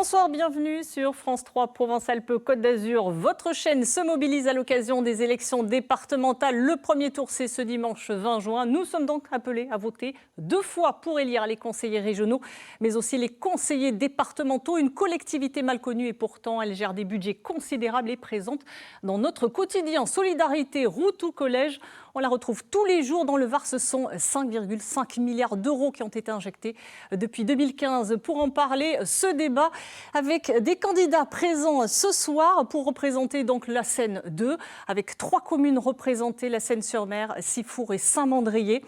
Bonsoir, bienvenue sur France 3 Provence-Alpes-Côte d'Azur. Votre chaîne se mobilise à l'occasion des élections départementales. Le premier tour, c'est ce dimanche 20 juin. Nous sommes donc appelés à voter 2 fois pour élire les conseillers régionaux, mais aussi les conseillers départementaux. Une collectivité mal connue et pourtant, elle gère des budgets considérables et présente dans notre quotidien. Solidarité, route ou collège, on la retrouve tous les jours dans le Var. Ce sont 5,5 milliards d'euros qui ont été injectés depuis 2015. Pour en parler, ce débat avec des candidats présents ce soir pour représenter donc la Seine 2, avec 3 communes représentées, la Seine-sur-Mer, Sifour et Saint-Mandrier.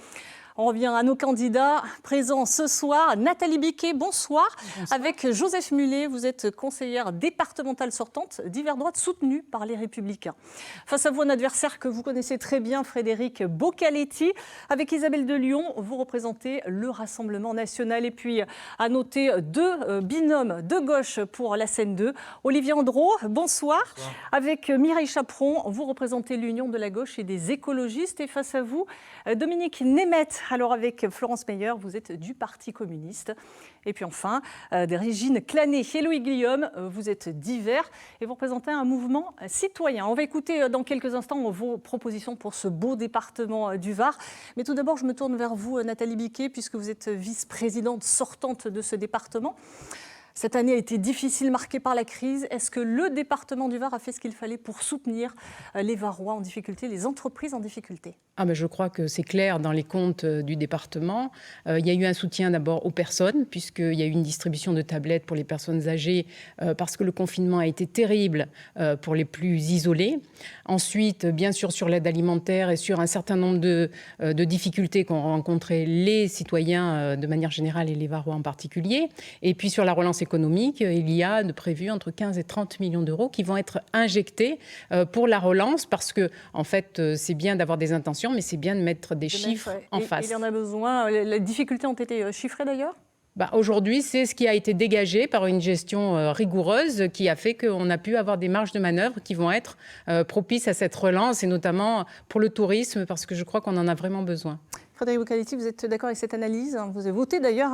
On revient à nos candidats présents ce soir. Nathalie Biquet, bonsoir. Avec Joseph Mullet, vous êtes conseillère départementale sortante d'hiver droite soutenue par les Républicains. Face à vous, un adversaire que vous connaissez très bien, Frédéric Boccaletti. Avec Isabelle de Lyon, vous représentez le Rassemblement national. Et puis, à noter 2 binômes de gauche pour la Seine 2. Olivier Andro, bonsoir. Avec Mireille Chaperon, vous représentez l'Union de la gauche et des écologistes. Et face à vous, Dominique Nemeth. Alors avec Florence Meyer, vous êtes du Parti communiste. Et puis enfin, Régine Clanet et Loïc Guillaume, vous êtes divers et vous représentez un mouvement citoyen. On va écouter dans quelques instants vos propositions pour ce beau département du Var. Mais tout d'abord, je me tourne vers vous, Nathalie Biquet, puisque vous êtes vice-présidente sortante de ce département. Cette année a été difficile, marquée par la crise. Est-ce que le département du Var a fait ce qu'il fallait pour soutenir les Varois en difficulté, les entreprises en difficulté ? Je crois que c'est clair dans les comptes du département. Il y a eu un soutien d'abord aux personnes, puisqu'il y a eu une distribution de tablettes pour les personnes âgées, parce que le confinement a été terrible pour les plus isolés. Ensuite, bien sûr, sur l'aide alimentaire et sur un certain nombre de difficultés qu'ont rencontrées les citoyens de manière générale et les Varois en particulier. Et puis sur la relance économique, il y a de prévu entre 15 et 30 millions d'euros qui vont être injectés pour la relance, parce que, en fait, c'est bien d'avoir des intentions, mais c'est bien de mettre des chiffres en face. Il y en a besoin. Les difficultés ont été chiffrées d'ailleurs ? Aujourd'hui, c'est ce qui a été dégagé par une gestion rigoureuse qui a fait qu'on a pu avoir des marges de manœuvre qui vont être propices à cette relance, et notamment pour le tourisme, parce que je crois qu'on en a vraiment besoin. Frédéric Boccaletti, vous êtes d'accord avec cette analyse ? Vous avez voté d'ailleurs,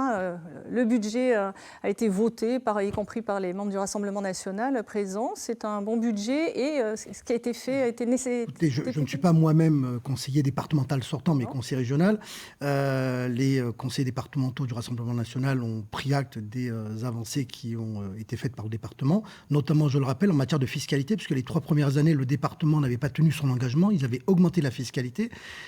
le budget a été voté, y compris par les membres du Rassemblement national présents. C'est un bon budget et ce qui a été fait a été nécessaire. Je ne suis pas moi-même conseiller départemental sortant, mais conseiller régional. Les conseillers départementaux du Rassemblement national ont pris acte des avancées qui ont été faites par le département, notamment, je le rappelle, en matière de fiscalité, puisque les 3 premières années, le département n'avait pas tenu son engagement. Ils avaient augmenté la fiscalité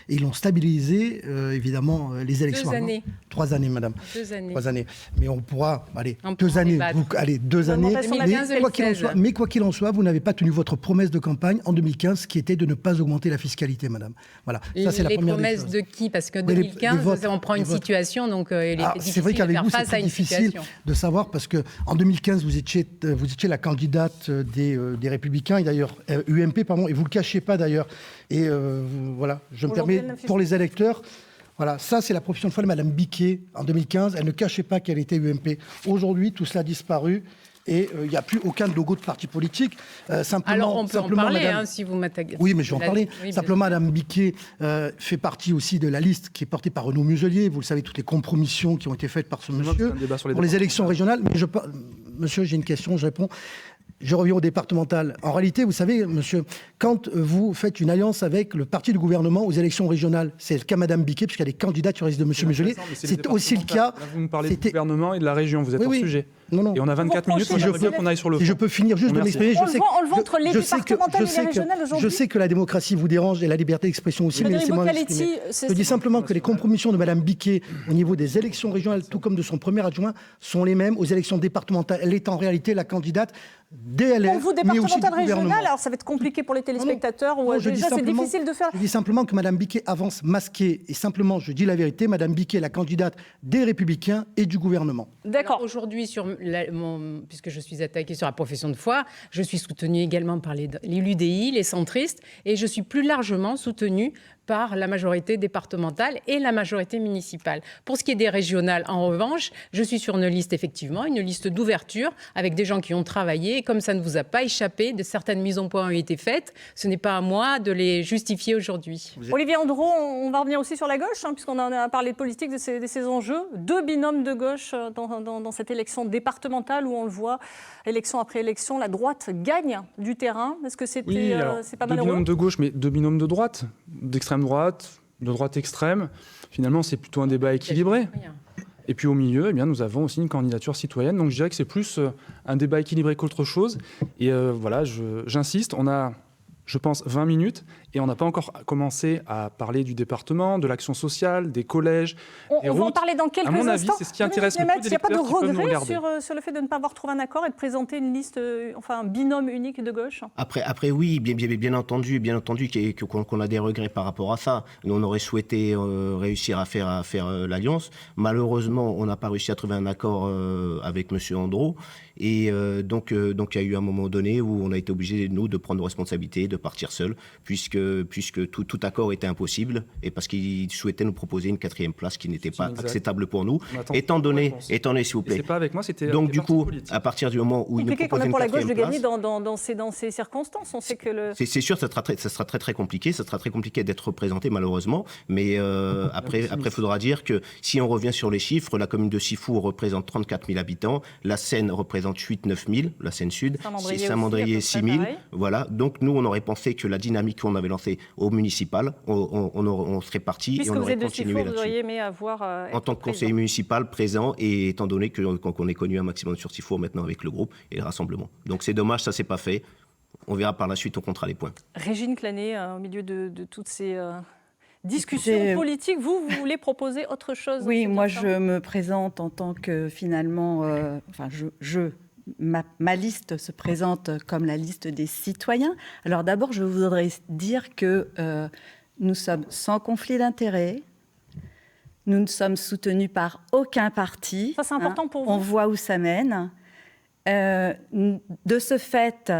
et ils l'ont stabilisé. Évidemment, les élections. 2 années. 3 années, madame. 2 années. 3 années. Mais on pourra, allez, on 2 années. Allez, 2 années. Mais quoi qu'il en soit, vous n'avez pas tenu votre promesse de campagne en 2015, qui était de ne pas augmenter la fiscalité, madame. Voilà. Ça, c'est la première des choses. Les promesses de qui ? Parce que 2015, on prend une situation, donc il est difficile de faire face à une situation. De savoir, parce qu'en 2015, vous étiez la candidate des Républicains, et d'ailleurs, UMP, pardon, et vous ne le cachez pas d'ailleurs. Et voilà, je me permets, pour les électeurs. Voilà, ça c'est la profession de foi de Mme Biquet en 2015. Elle ne cachait pas qu'elle était UMP. Aujourd'hui, tout cela a disparu et il n'y a plus aucun logo de parti politique. Alors on peut en parler, si vous m'attaquez. Oui, mais je vais en parler. Oui, simplement, Mme Biquet fait partie aussi de la liste qui est portée par Renaud Muselier. Vous le savez, toutes les compromissions qui ont été faites par ce monsieur pour les élections régionales. Mais monsieur, j'ai une question, je réponds. Je reviens au départemental. En réalité, vous savez, monsieur, quand vous faites une alliance avec le parti du gouvernement aux élections régionales, c'est le cas Mme Biquet, puisqu'elle est candidate sur la liste de monsieur Muselier, c'est aussi le cas... Là, vous me parlez du gouvernement et de la région, vous êtes hors sujet. Non. Et on a 24 minutes, moi j'aimerais bien qu'on aille sur le fond. Si je peux finir juste de m'exprimer, on le voit entre les départementales et les régionales aujourd'hui. Je sais que la démocratie vous dérange et la liberté d'expression aussi, mais laissez-moi m'exprimer. Je dis simplement que les compromissions de Mme Biquet au niveau des élections régionales, tout comme de son premier adjoint, sont les mêmes aux élections départementales. Elle est en réalité la candidate DLR, pour vous, départemental régional, alors ça va être compliqué pour les téléspectateurs, déjà c'est difficile de faire... Je dis simplement que Mme Biquet avance masquée, et simplement, je dis la vérité, Mme Biquet est la candidate des Républicains et du gouvernement. D'accord. Aujourd'hui, puisque je suis attaquée sur la profession de foi, je suis soutenue également par l'UDI, les centristes, et je suis plus largement soutenue par la majorité départementale et la majorité municipale. Pour ce qui est des régionales, en revanche, je suis sur une liste, effectivement, une liste d'ouverture avec des gens qui ont travaillé. Et comme ça ne vous a pas échappé, de certaines mises en point ont été faites. Ce n'est pas à moi de les justifier aujourd'hui. Olivier Andro, on va revenir aussi sur la gauche, puisqu'on en a parlé de politique, de ces enjeux. 2 binômes de gauche dans cette élection départementale où on le voit, élection après élection, la droite gagne du terrain. Est-ce que c'est pas malheureux ? 2 binômes de gauche, mais 2 binômes de droite, d'extrême droite, de droite extrême. Finalement, c'est plutôt un débat équilibré. Et puis au milieu, eh bien, nous avons aussi une candidature citoyenne. Donc je dirais que c'est plus un débat équilibré qu'autre chose. Et voilà, j'insiste, on a, je pense, 20 minutes et on n'a pas encore commencé à parler du département, de l'action sociale, des collèges, des routes. On va en parler dans quelques instants. À mon avis, instants. c'est ce qui intéresse le plus Il n'y a pas de regret sur sur le fait de ne pas avoir trouvé un accord et de présenter une liste, un binôme unique de gauche ? Après oui, bien entendu qu'on a des regrets par rapport à ça. Nous, on aurait souhaité réussir à faire l'alliance. Malheureusement, on n'a pas réussi à trouver un accord avec M. Andro. Et donc, il y a eu un moment donné où on a été obligés, nous, de prendre nos responsabilités, de partir seuls, puisque tout accord était impossible, et parce qu'il souhaitait nous proposer une 4e place qui n'était pas acceptable pour nous. Étant donné, s'il vous plaît. C'est pas avec moi, c'était. Donc, du coup, à partir du moment où il nous proposait une 4e place. Compliqué pour la gauche de gagner dans ces circonstances. On sait que c'est sûr, ça sera très compliqué. Ça sera très compliqué d'être représenté, malheureusement. Mais après, il faudra dire que si on revient sur les chiffres, la commune de Sifour représente 34 000 habitants, la Seine représente 8-9 000, la Seine-Sud, Saint-Mandrier 6 000. Voilà. Donc, nous, on aurait pensé que la dynamique qu'on avait lancée au municipal, on serait parti et on aurait continué là-dessus. Vous auriez aimé avoir en tant que conseiller municipal présent, et étant donné qu'on est connu un maximum sur Sifour maintenant avec le groupe et le rassemblement. Donc, c'est dommage, ça s'est pas fait. On verra par la suite, on comptera les points. Régine Clanet, au milieu de toutes ces discussions politiques, vous voulez proposer autre chose? Oui, moi je me présente en tant que finalement, ma liste se présente comme la liste des citoyens. Alors d'abord, je voudrais dire que nous sommes sans conflit d'intérêts. Nous ne sommes soutenus par aucun parti. Ça, c'est important pour vous. On voit où ça mène. De ce fait,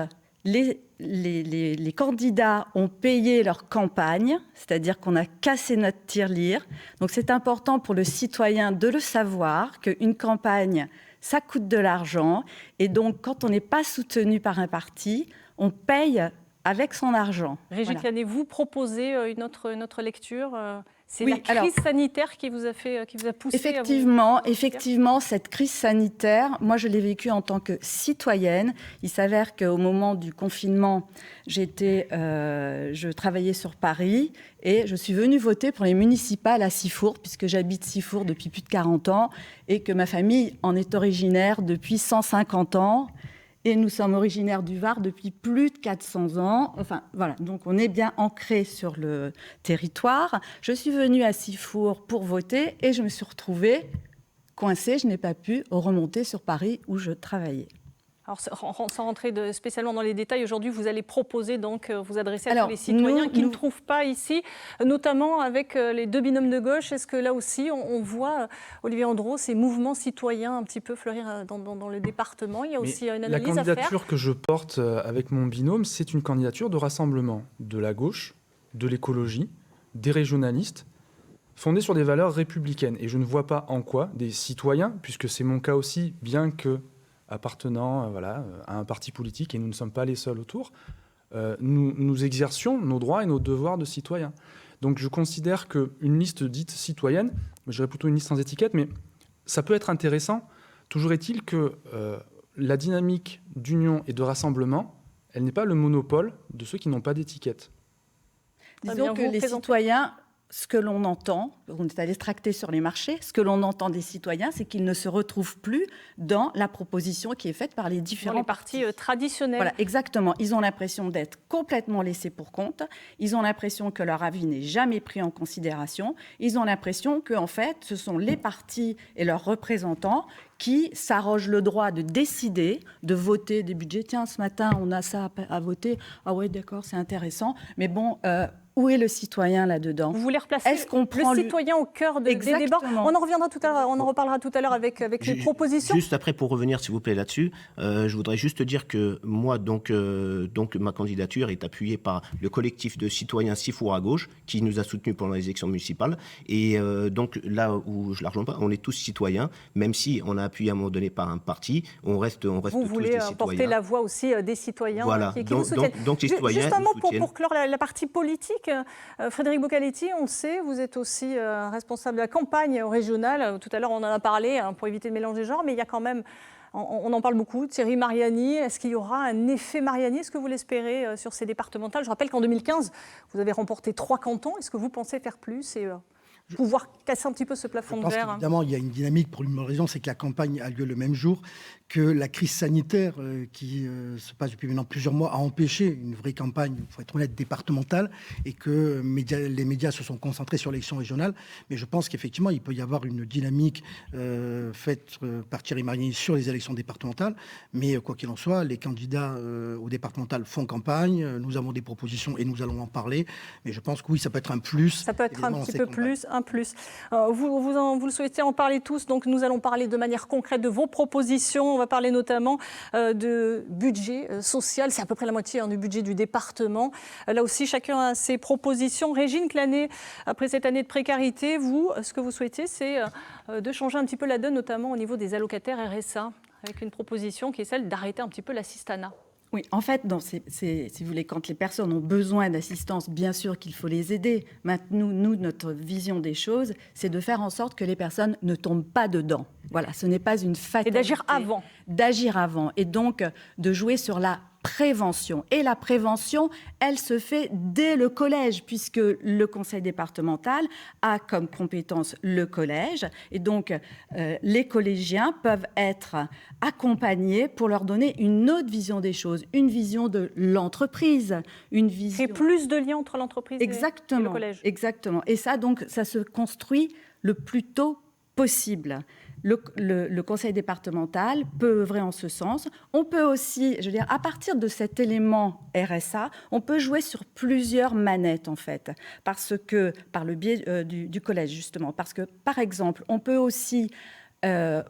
les candidats ont payé leur campagne, c'est-à-dire qu'on a cassé notre tirelire. Donc c'est important pour le citoyen de le savoir qu'une campagne, ça coûte de l'argent. Et donc quand on n'est pas soutenu par un parti, on paye avec son argent. Régine Clanet, vous proposez une autre lecture. C'est la crise sanitaire qui vous a poussé Effectivement, cette crise sanitaire, moi je l'ai vécue en tant que citoyenne. Il s'avère qu'au moment du confinement, je travaillais sur Paris et je suis venue voter pour les municipales à Sifour, puisque j'habite Sifour depuis plus de 40 ans et que ma famille en est originaire depuis 150 ans. Et nous sommes originaires du Var depuis plus de 400 ans. Enfin, voilà, donc on est bien ancré sur le territoire. Je suis venue à Sifour pour voter et je me suis retrouvée coincée. Je n'ai pas pu remonter sur Paris où je travaillais. Alors, sans rentrer spécialement dans les détails, aujourd'hui, vous allez proposer, donc, vous adresser à tous les citoyens qui ne trouvent pas ici, notamment avec les 2 binômes de gauche. Est-ce que là aussi, on voit, Olivier Andro, ces mouvements citoyens un petit peu fleurir dans le département? Il y a aussi une analyse à faire. La candidature que je porte avec mon binôme, c'est une candidature de rassemblement de la gauche, de l'écologie, des régionalistes, fondée sur des valeurs républicaines. Et je ne vois pas en quoi des citoyens, puisque c'est mon cas aussi, bien que appartenant à un parti politique, et nous ne sommes pas les seuls autour, nous exercions nos droits et nos devoirs de citoyens. Donc je considère qu'une liste dite citoyenne, je dirais plutôt une liste sans étiquette, mais ça peut être intéressant. Toujours est-il que la dynamique d'union et de rassemblement, elle n'est pas le monopole de ceux qui n'ont pas d'étiquette. Disons que les citoyens... Ce que l'on entend, on est allé tracter sur les marchés, ce que l'on entend des citoyens, c'est qu'ils ne se retrouvent plus dans la proposition qui est faite par les différents partis traditionnels. Voilà, exactement. Ils ont l'impression d'être complètement laissés pour compte. Ils ont l'impression que leur avis n'est jamais pris en considération. Ils ont l'impression que, en fait, ce sont les partis et leurs représentants qui s'arrogent le droit de décider, de voter des budgets. Tiens, ce matin, on a ça à voter. Ah ouais, d'accord, c'est intéressant. Mais bon... où est le citoyen là-dedans? Vous voulez replacer le citoyen au cœur des débats? On en reviendra tout à l'heure, on en reparlera tout à l'heure avec les propositions. Juste après, pour revenir, s'il vous plaît, là-dessus, je voudrais juste dire que moi, donc ma candidature est appuyée par le collectif de citoyens Sifour à gauche, qui nous a soutenus pendant les élections municipales. Et donc, là où je ne la rejoins pas, on est tous citoyens, même si on a appuyé à un moment donné par un parti, on reste tous des citoyens. Vous voulez porter la voix aussi des citoyens qui vous soutiennent. Donc les citoyens juste un mot pour clore la partie politique. Frédéric Bocaletti, on le sait, vous êtes aussi responsable de la campagne régionale. Tout à l'heure, on en a parlé pour éviter de mélanger genres, mais il y a quand même, on en parle beaucoup, Thierry Mariani. Est-ce qu'il y aura un effet Mariani? Est-ce que vous l'espérez sur ces départementales? Je rappelle qu'en 2015, vous avez remporté 3 cantons. Est-ce que vous pensez faire plus et pouvoir casser un petit peu ce plafond de verre? Évidemment, il y a une dynamique pour une bonne raison, c'est que la campagne a lieu le même jour que la crise sanitaire qui se passe depuis maintenant plusieurs mois a empêché une vraie campagne, il faut être honnête, départementale, et que les médias se sont concentrés sur l'élection régionale. Mais je pense qu'effectivement, il peut y avoir une dynamique faite par Thierry Mariani sur les élections départementales. Mais quoi qu'il en soit, les candidats aux départementales font campagne. Nous avons des propositions et nous allons en parler. Mais je pense que oui, ça peut être un plus. Ça peut être un petit peu plus, un plus. Vous le souhaitez en parler tous, donc nous allons parler de manière concrète de vos propositions. On va parler notamment de budget social, c'est à peu près la moitié du budget du département. Là aussi, chacun a ses propositions. Régine Clanet, après cette année de précarité, ce que vous souhaitez, c'est de changer un petit peu la donne, notamment au niveau des allocataires RSA, avec une proposition qui est celle d'arrêter un petit peu l'assistanat. Oui, en fait, si vous voulez, quand les personnes ont besoin d'assistance, bien sûr qu'il faut les aider. Maintenant, notre vision des choses, c'est de faire en sorte que les personnes ne tombent pas dedans. Voilà, ce n'est pas une fatalité. Et d'agir avant. D'agir avant. Et donc, de jouer sur la prévention. Et la prévention, elle se fait dès le collège, puisque le conseil départemental a comme compétence le collège. Et donc, les collégiens peuvent être accompagnés pour leur donner une autre vision des choses, une vision de l'entreprise, une vision... Et plus de liens entre l'entreprise et le collège. Exactement. Et ça, donc, ça se construit le plus tôt possible. Le conseil départemental peut œuvrer en ce sens. On peut aussi, je veux dire, à partir de cet élément RSA, on peut jouer sur plusieurs manettes, en fait, parce que, par le biais du collège, justement. Parce que, par exemple, on peut aussi faire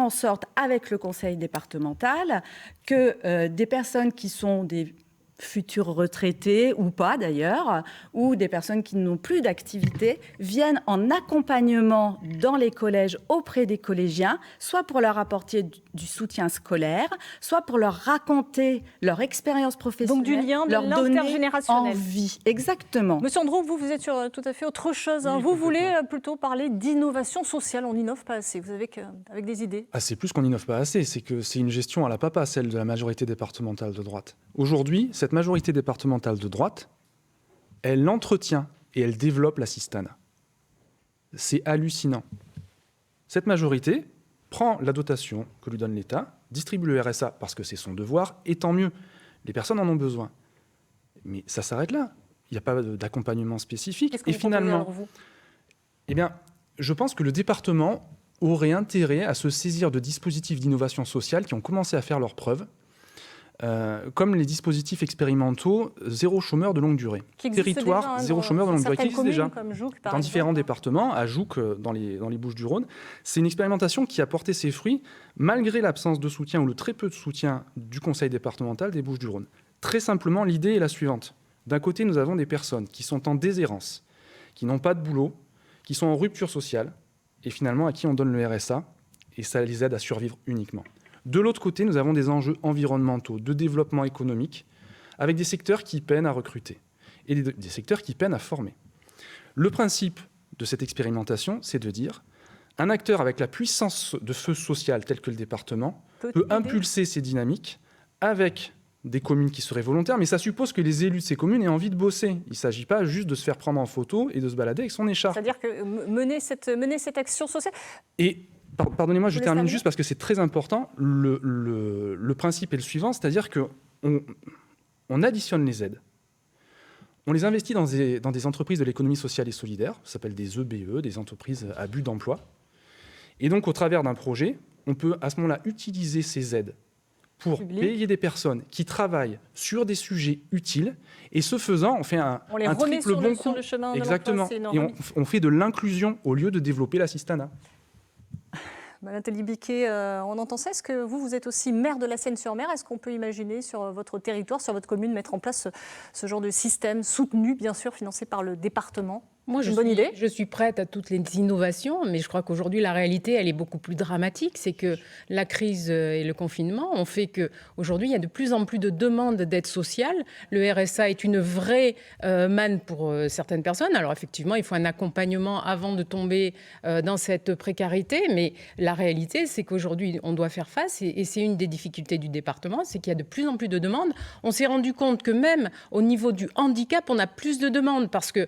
en sorte, avec le conseil départemental, que des personnes qui sont des futurs retraités ou pas d'ailleurs, ou des personnes qui n'ont plus d'activité, viennent en accompagnement dans les collèges auprès des collégiens, soit pour leur apporter du soutien scolaire, soit pour leur raconter leur expérience professionnelle. Donc du lien, de leur l'intergénérationnel. Envie. Exactement. Monsieur Andron, vous êtes sur tout à fait autre chose. Oui, vous voulez plutôt parler d'innovation sociale. On n'innove pas assez. Vous avez avec des idées. C'est plus qu'on n'innove pas assez, c'est que c'est une gestion à la papa, celle de la majorité départementale de droite. Aujourd'hui, cette majorité départementale de droite, elle entretient et elle développe l'assistanat. C'est hallucinant. Cette majorité prend la dotation que lui donne l'État, distribue le RSA parce que c'est son devoir, et tant mieux. Les personnes en ont besoin. Mais ça s'arrête là. Il n'y a pas d'accompagnement spécifique. Qu'est-ce que vous proposez alors, vous ? Eh bien, je pense que le département aurait intérêt à se saisir de dispositifs d'innovation sociale qui ont commencé à faire leurs preuves, comme les dispositifs expérimentaux zéro chômeur de longue durée. Territoire zéro chômeur de longue durée, qui existe déjà dans différents départements, à Jouques, dans les Bouches-du-Rhône. C'est une expérimentation qui a porté ses fruits malgré l'absence de soutien ou le très peu de soutien du conseil départemental des Bouches-du-Rhône. Très simplement, l'idée est la suivante. D'un côté, nous avons des personnes qui sont en déshérence, qui n'ont pas de boulot, qui sont en rupture sociale, et finalement à qui on donne le RSA, et ça les aide à survivre uniquement. De l'autre côté, nous avons des enjeux environnementaux, de développement économique, avec des secteurs qui peinent à recruter et des secteurs qui peinent à former. Le principe de cette expérimentation, c'est de dire un acteur avec la puissance de feu social tel que le département peut impulser ces dynamiques avec des communes qui seraient volontaires, mais ça suppose que les élus de ces communes aient envie de bosser. Il ne s'agit pas juste de se faire prendre en photo et de se balader avec son écharpe. C'est-à-dire que mener cette action sociale... Et pardonnez-moi, je termine juste parce que c'est très important. Le principe est le suivant, c'est-à-dire qu'on additionne les aides. On les investit dans des entreprises de l'économie sociale et solidaire, ça s'appelle des EBE, des entreprises à but d'emploi. Et donc, au travers d'un projet, on peut à ce moment-là utiliser ces aides pour payer des personnes qui travaillent sur des sujets utiles. Et ce faisant, on fait un triple bon coup. Sur le chemin de Exactement. Et on fait de l'inclusion au lieu de développer l'assistanat. Nathalie Biquet, on entend ça. Est-ce que vous êtes aussi maire de la Seine-sur-Mer? Est-ce qu'on peut imaginer sur votre territoire, sur votre commune, mettre en place ce genre de système soutenu, bien sûr, financé par le département? Moi, je suis prête à toutes les innovations, mais je crois qu'aujourd'hui, la réalité, elle est beaucoup plus dramatique. C'est que la crise et le confinement ont fait qu'aujourd'hui, il y a de plus en plus de demandes d'aide sociale. Le RSA est une vraie manne pour certaines personnes. Alors, effectivement, il faut un accompagnement avant de tomber dans cette précarité. Mais la réalité, c'est qu'aujourd'hui, on doit faire face. Et c'est une des difficultés du département, c'est qu'il y a de plus en plus de demandes. On s'est rendu compte que même au niveau du handicap, on a plus de demandes parce que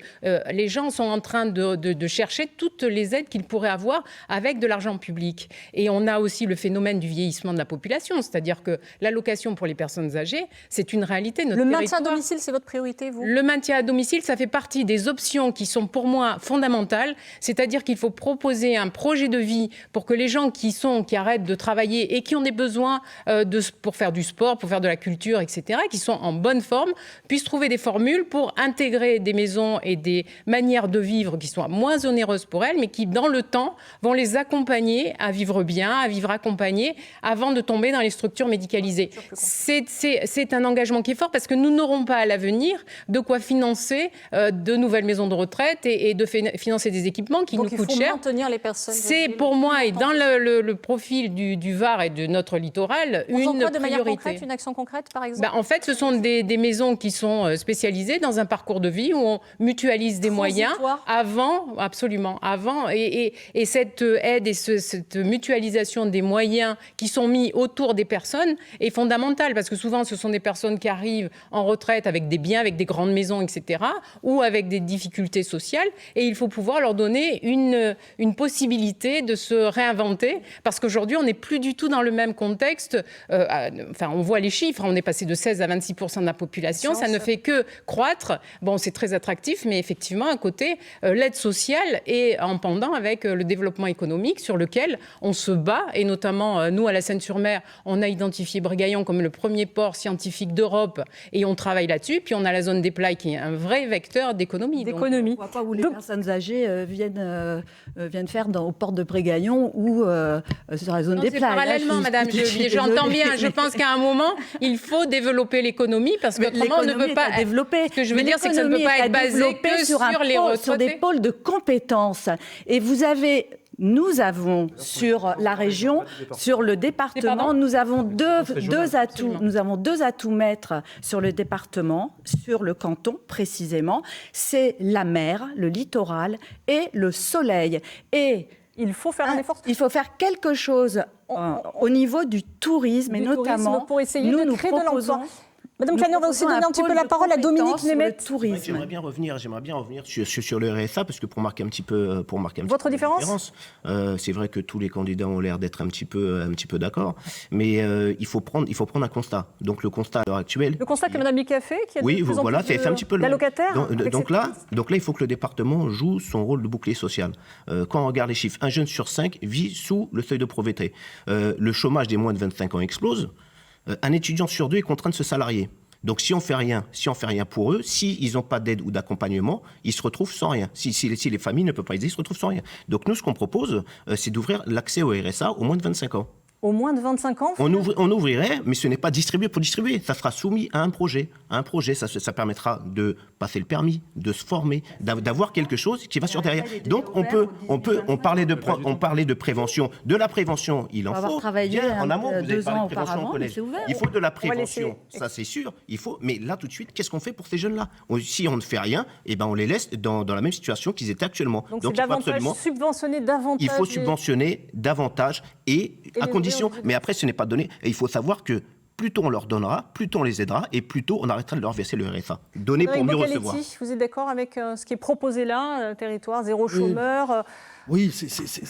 les gens sont en train de chercher toutes les aides qu'ils pourraient avoir avec de l'argent public. Et on a aussi le phénomène du vieillissement de la population, c'est-à-dire que l'allocation pour les personnes âgées, c'est une réalité. Le maintien à domicile, c'est votre priorité, vous? Le maintien à domicile, ça fait partie des options qui sont pour moi fondamentales, c'est-à-dire qu'il faut proposer un projet de vie pour que les gens qui arrêtent de travailler et qui ont des besoins pour faire du sport, pour faire de la culture, etc., qui sont en bonne forme, puissent trouver des formules pour intégrer des maisons et des manières de vivre qui soient moins onéreuses pour elles, mais qui, dans le temps, vont les accompagner à vivre bien, à vivre accompagnés, avant de tomber dans les structures médicalisées. C'est un engagement qui est fort parce que nous n'aurons pas à l'avenir de quoi financer de nouvelles maisons de retraite et de financer des équipements qui nous coûtent cher. Donc il faut maintenir les personnes. C'est pour moi, et dans le profil du Var et de notre littoral, une priorité. De manière concrète, une action concrète, par exemple? En fait, ce sont des maisons qui sont spécialisées dans un parcours de vie où on mutualise des moyens avant, et cette aide et cette mutualisation des moyens qui sont mis autour des personnes est fondamentale parce que souvent ce sont des personnes qui arrivent en retraite avec des biens, avec des grandes maisons, etc., ou avec des difficultés sociales, et il faut pouvoir leur donner une possibilité de se réinventer parce qu'aujourd'hui on n'est plus du tout dans le même contexte. On voit les chiffres, on est passé de 16 à 26% de la population, ça ne fait que croître. Bon, c'est très attractif, mais effectivement, à côté, l'aide sociale est en pendant avec le développement économique sur lequel on se bat, et notamment nous à la Seine-sur-Mer, on a identifié Brégaillon comme le premier port scientifique d'Europe et on travaille là-dessus. Puis on a la zone des Plailles qui est un vrai vecteur d'économie. On ne voit pas où les personnes âgées viennent faire au port de Brégaillon ou sur la zone des Plailles. Parallèlement, madame, j'entends bien. Je pense qu'à un moment, il faut développer l'économie parce que autrement on ne peut pas développer. Ce que je veux dire, c'est que ça ne peut pas être basé que sur les retraités. Sur des pôles de compétences. Et nous avons sur la région, sur le département, nous avons deux atouts. Nous avons deux atouts maîtres sur le département, sur le canton précisément. C'est la mer, le littoral et le soleil. Et il faut faire un effort. Il faut faire quelque chose au niveau du tourisme et notamment pour essayer de créer de l'emploi. Madame Cagnon, on va aussi donner un petit peu la parole à Dominique Nemeth. J'aimerais bien revenir sur le RSA parce que pour marquer un petit peu votre différence. C'est vrai que tous les candidats ont l'air d'être un petit peu d'accord, mais il faut prendre un constat. Donc le constat à l'heure actuelle. Le constat que Madame Biquet a fait, qui a oui, voilà, c'est un petit peu d'allocataires. Donc là, il faut que le département joue son rôle de bouclier social. Quand on regarde les chiffres, un jeune sur 5 vit sous le seuil de pauvreté. Le chômage des moins de 25 ans explose. Un étudiant sur 2 est contraint de se salarier. Donc si on fait rien pour eux, s'ils n'ont pas d'aide ou d'accompagnement, ils se retrouvent sans rien. Si les familles ne peuvent pas aider, ils se retrouvent sans rien. Donc nous, ce qu'on propose, c'est d'ouvrir l'accès au RSA aux moins de 25 ans. Au moins de 25 ans on ouvrirait, mais ce n'est pas distribué pour distribuer. Ça sera soumis à un projet. Ça permettra de passer le permis, de se former, d'avoir quelque chose qui va sur derrière. Donc on parlait de prévention. De la prévention, il en faut. En amont, vous avez parlé de prévention au collège. Il faut de la prévention, ça c'est sûr. Mais là tout de suite, qu'est-ce qu'on fait pour ces jeunes-là? Si on ne fait rien, on les laisse dans la même situation qu'ils étaient actuellement. Donc il faut subventionner davantage. Il faut subventionner davantage et à condition. Mais après, ce n'est pas donné. Et il faut savoir que plus tôt on leur donnera, plus tôt on les aidera et plus tôt on arrêtera de leur verser le RSA. Donner pour mieux recevoir. Vous êtes d'accord avec ce qui est proposé là, territoire zéro chômeur Oui,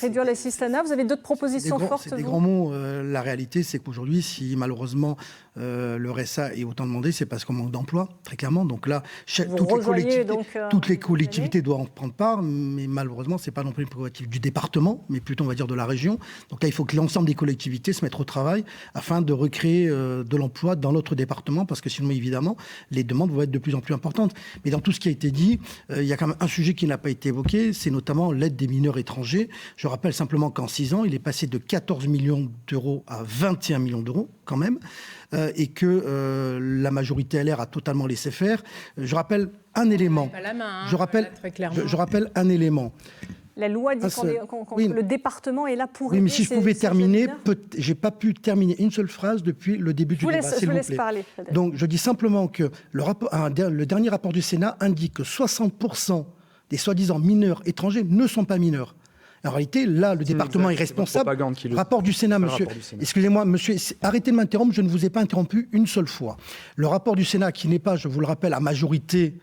réduire l'assistanat. Vous avez d'autres propositions fortes? C'est des grands mots. La réalité, c'est qu'aujourd'hui, si malheureusement le RSA est autant demandé, c'est parce qu'on manque d'emploi, très clairement. Donc là, toutes les collectivités doivent en prendre part, mais malheureusement, ce n'est pas non plus une prérogative du département, mais plutôt, on va dire, de la région. Donc là, il faut que l'ensemble des collectivités se mettent au travail afin de recréer de l'emploi dans notre département, parce que sinon, évidemment, les demandes vont être de plus en plus importantes. Mais dans tout ce qui a été dit, il y a quand même un sujet qui n'a pas été évoqué, c'est notamment l'aide des mineurs étrangers. Je rappelle simplement qu'en 6 ans, il est passé de 14 millions d'euros à 21 millions d'euros, quand même, et que la majorité LR a totalement laissé faire. Je rappelle un élément. Je rappelle un élément. La loi dit que le département est là pour aider. Oui, mais si je pouvais terminer, je n'ai pas pu terminer une seule phrase depuis le début du débat, s'il vous plaît. Parler, donc, je dis simplement que le dernier rapport du Sénat indique que 60% des soi-disant mineurs étrangers ne sont pas mineurs. En réalité, là, le département est responsable. Rapport du Sénat, monsieur. Excusez-moi, monsieur, arrêtez de m'interrompre, je ne vous ai pas interrompu une seule fois. Le rapport du Sénat, qui n'est pas, je vous le rappelle, à majorité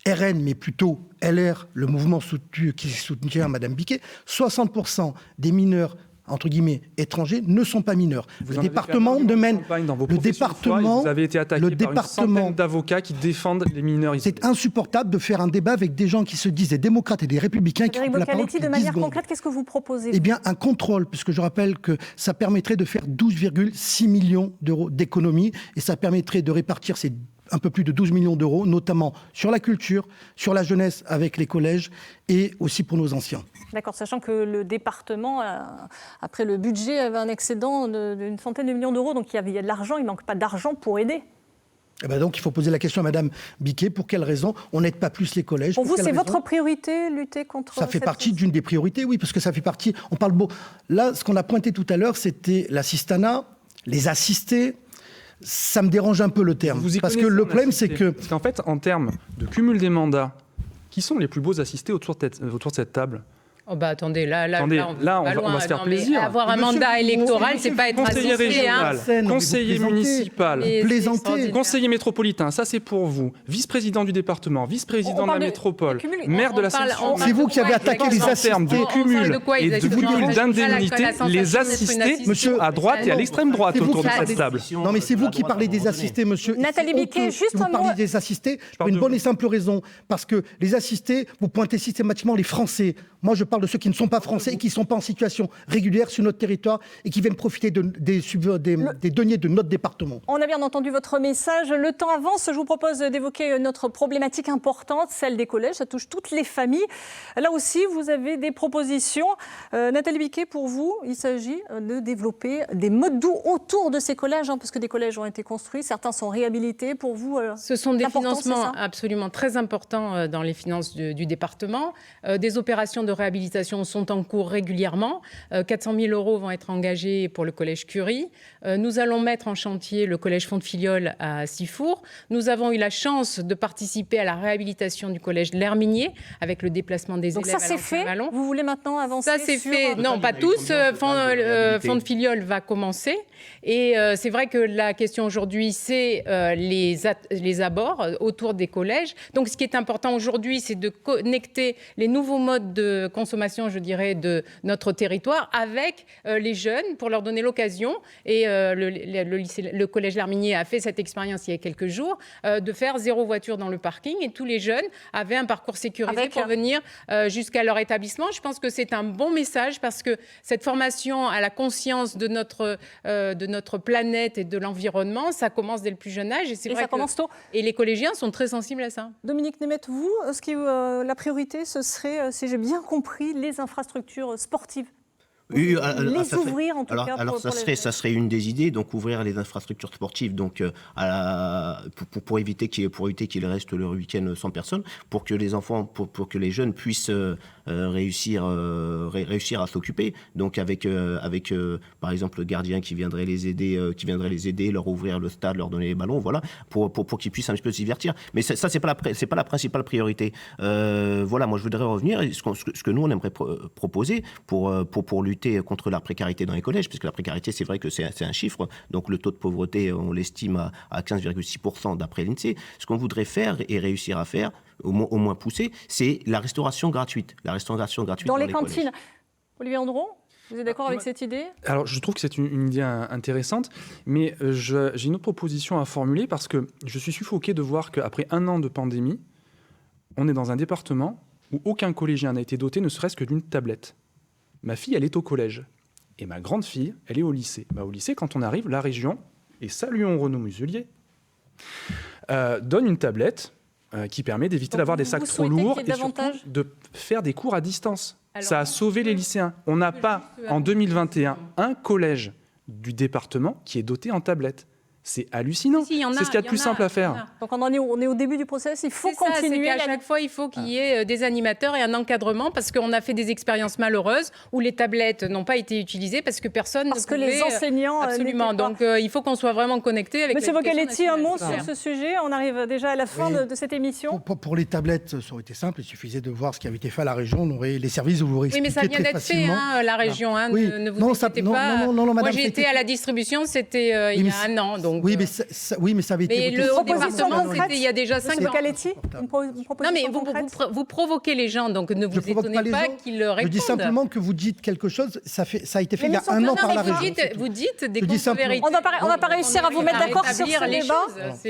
RN, mais plutôt LR, le mouvement qui soutient Mme Biquet, 60% des mineurs, entre guillemets, étrangers, ne sont pas mineurs. Le département mène... Le département... Vous avez été attaqué par une centaine d'avocats qui défendent les mineurs. C'est insupportable de faire un débat avec des gens qui se disent des démocrates et des républicains qui ont la parole de manière concrète, qu'est-ce que vous proposez? Eh bien, un contrôle, puisque je rappelle que ça permettrait de faire 12,6 millions d'euros d'économies et ça permettrait de répartir ces un peu plus de 12 millions d'euros, notamment sur la culture, sur la jeunesse avec les collèges et aussi pour nos anciens. D'accord, sachant que le département, après le budget, avait un excédent d'une centaine de millions d'euros, donc il y a de l'argent, il ne manque pas d'argent pour aider. Eh ben donc il faut poser la question à Mme Biquet, pour quelle raison on n'aide pas plus les collèges? Pour vous, c'est votre priorité, lutter contre... Ça fait partie d'une des priorités, oui, parce que ça fait partie... On parle beau. Là, ce qu'on a pointé tout à l'heure, c'était l'assistanat, les assistés. Ça me dérange un peu le terme, parce que le problème, c'est que... Parce qu'en fait, en termes de cumul des mandats, qui sont les plus beaux assistés autour de cette table? Oh bah attendez, là on va se faire plaisir. Avoir un mandat électoral, c'est pas être conseiller régional, conseiller municipal, conseiller métropolitain, ça c'est pour vous. Vice-président du département, vice-président de la métropole, maire de la section. C'est vous qui avez attaqué les assistés. En termes de cumul et de cumul d'indemnité, les assistés, monsieur, à droite et à l'extrême droite autour de cette table. Non mais c'est vous qui parlez des assistés, monsieur. Nathalie Biquet, juste vous parlez des assistés pour une bonne et simple raison. Parce que les assistés, vous pointez systématiquement les Français. Moi, je parle de ceux qui ne sont pas français et qui ne sont pas en situation régulière sur notre territoire et qui viennent profiter des deniers de notre département. On a bien entendu votre message. Le temps avance. Je vous propose d'évoquer notre problématique importante, celle des collèges. Ça touche toutes les familles. Là aussi, vous avez des propositions. Nathalie Biquet, pour vous, il s'agit de développer des modes doux autour de ces collèges, parce que des collèges ont été construits, certains sont réhabilités. Pour vous, ce sont des financements absolument très importants dans les finances du département. Des opérations de réhabilitation sont en cours régulièrement. 400 000 € vont être engagés pour le collège Curie. Nous allons mettre en chantier le collège Font-de-Filleul à Sifour. Nous avons eu la chance de participer à la réhabilitation du collège L'Herminier avec le déplacement des élèves à ça, c'est fait. Vous voulez maintenant avancer? Ça, c'est fait. Non, pas tous. Font-de-Filleul va commencer. Et c'est vrai que la question aujourd'hui, c'est les abords autour des collèges. Donc, ce qui est important aujourd'hui, c'est de connecter les nouveaux modes de consommation, je dirais, de notre territoire avec les jeunes pour leur donner l'occasion. Et le collège L'Herminier a fait cette expérience il y a quelques jours de faire 0 voiture dans le parking. Et tous les jeunes avaient un parcours sécurisé pour venir jusqu'à leur établissement. Je pense que c'est un bon message parce que cette formation à la conscience de notre planète et de l'environnement, ça commence dès le plus jeune âge. Et c'est vrai ça commence tôt. Et les collégiens sont très sensibles à ça. Dominique Nemeth, vous, la priorité, ce serait, si j'ai bien compris, les infrastructures sportives. Ouvrir en tout cas. Alors ça serait une des idées, donc ouvrir les infrastructures sportives, donc pour éviter qu'il reste le week-end sans personne, pour que les enfants, pour que les jeunes puissent réussir à s'occuper. Donc avec par exemple le gardien qui viendrait les aider, leur ouvrir le stade, leur donner les ballons, voilà, pour qu'ils puissent un petit peu se divertir. Mais ça c'est pas la principale priorité. Voilà, moi je voudrais revenir ce que nous on aimerait proposer pour lutter contre la précarité dans les collèges, puisque la précarité, c'est vrai que c'est un chiffre. Donc le taux de pauvreté, on l'estime à 15,6% d'après l'INSEE. Ce qu'on voudrait faire et réussir à faire, au moins pousser, c'est la restauration gratuite. La restauration gratuite dans les cantines. Olivier Andron, vous êtes d'accord avec cette idée? Alors, je trouve que c'est une idée intéressante, mais j'ai une autre proposition à formuler parce que je suis suffoqué de voir qu'après 1 an de pandémie, on est dans un département où aucun collégien n'a été doté ne serait-ce que d'une tablette. Ma fille, elle est au collège. Et ma grande fille, elle est au lycée. Au lycée, quand on arrive, la région, et saluons Renaud Muselier, donne une tablette qui permet d'éviter d'avoir des sacs trop lourds et surtout de faire des cours à distance. Alors, ça a sauvé les lycéens. On n'a pas, en 2021, un collège du département qui est doté en tablette. C'est hallucinant. C'est ce qu'il y a de plus simple à faire. Donc on est au début du process, il faut continuer. À chaque fois, il faut qu'il y ait des animateurs et un encadrement parce qu'on a fait des expériences malheureuses où les tablettes n'ont pas été utilisées parce que personne ne pouvait. Les enseignants absolument. Donc il faut qu'on soit vraiment connecté avec. Monsieur Vocaletti, un mot sur ce sujet. On arrive déjà à la fin de cette émission. Pour les tablettes, ça aurait été simple. Il suffisait de voir ce qui avait été fait à la région. On aurait les services vous expliquer. Oui, mais ça vient d'être fait, la région. Ne vous inquiétez pas. Moi, j'ai été à la distribution. C'était il y a 1 an. Donc. Oui, mais ça avait été. Mais le département, c'était il y a déjà 5 ans. Non, mais vous provoquez les gens, donc ne vous étonnez pas qu'ils répondent. Je dis simplement que vous dites quelque chose, ça a été fait il y a 1 an par la région. Vous dites des contre-vérités. On ne va pas réussir à vous mettre d'accord sur ce débat.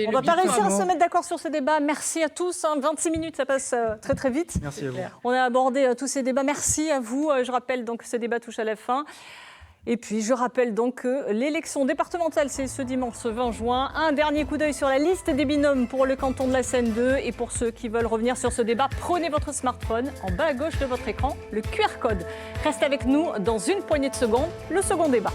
On ne va pas réussir à se mettre d'accord sur ce débat. Merci à tous. 26 minutes, ça passe très très vite. Merci à vous. On a abordé tous ces débats. Merci à vous. Je rappelle donc que ce débat touche à la fin. Et puis, je rappelle donc que l'élection départementale, c'est ce dimanche 20 juin. Un dernier coup d'œil sur la liste des binômes pour le canton de la Seine 2. Et pour ceux qui veulent revenir sur ce débat, prenez votre smartphone. En bas à gauche de votre écran, le QR code. Restez avec nous dans une poignée de secondes, le second débat.